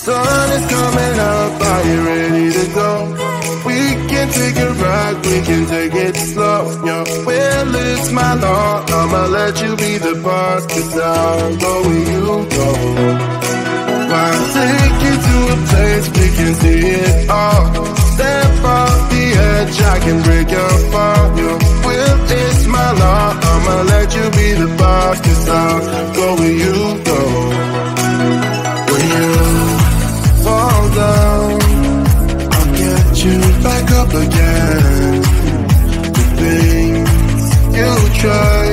sun is coming up, are you ready to go? We can take a ride, we can take it slow. Your will is my law, I'ma let you be the boss, 'cause I'll go where you go. I'll take you to a place we can see it all. Step off the edge, I can break your fall. Your will is my law, I'ma let you be the boss, 'cause I'll go where you go. When you fall down, I'll get you back up again. The things you try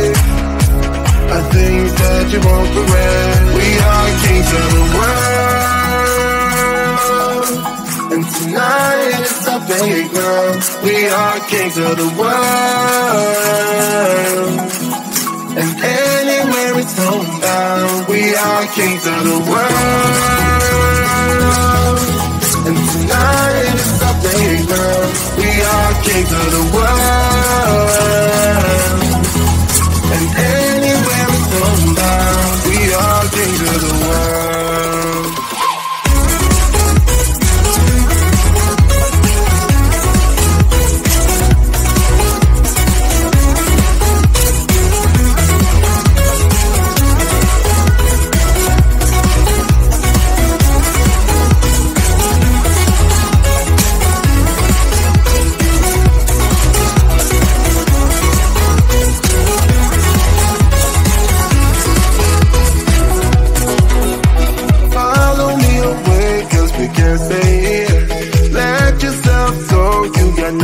are things that you won't regret. We are kings of the world, and tonight it's our playground. We are kings of the world, and anywhere it's homebound. We are kings of the world, and tonight it's our playground. We are kings of the world, and anywhere it's homebound. We are kings of the world.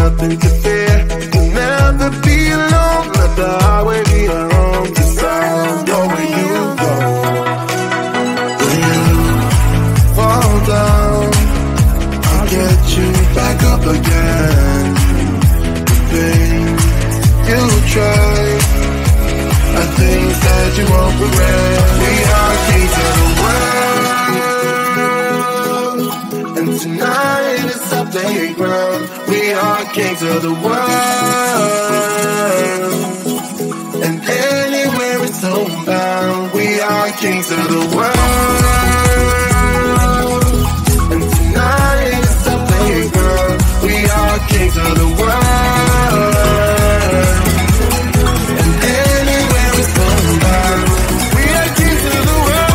Nothing to fear, you'll never be alone. Let the highway be your home, 'cause I'll go where you go. When you fall down, I'll get you back up again. The things you try are things that you won't regret. We are kings of the world, and tonight it's our playground. We are kings of the world, and anywhere it's homebound. We are kings of the world, and tonight it's our playground. We are kings of the world, and anywhere it's homebound. We are kings of the world.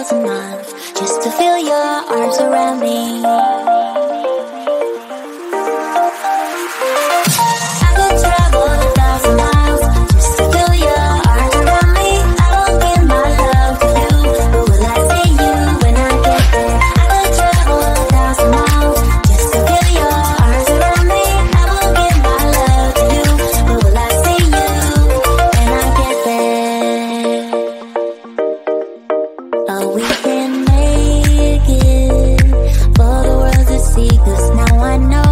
1,000 miles just to feel your arms around me. I could travel 1,000 miles just to feel your arms around me. I won't give my love to you, but will I see you when I get there? I could travel 1,000 miles just to feel your arms around me. I won't give my love to you, but will I see you when I get there? Oh, we can make it for the world to see, 'cause now I know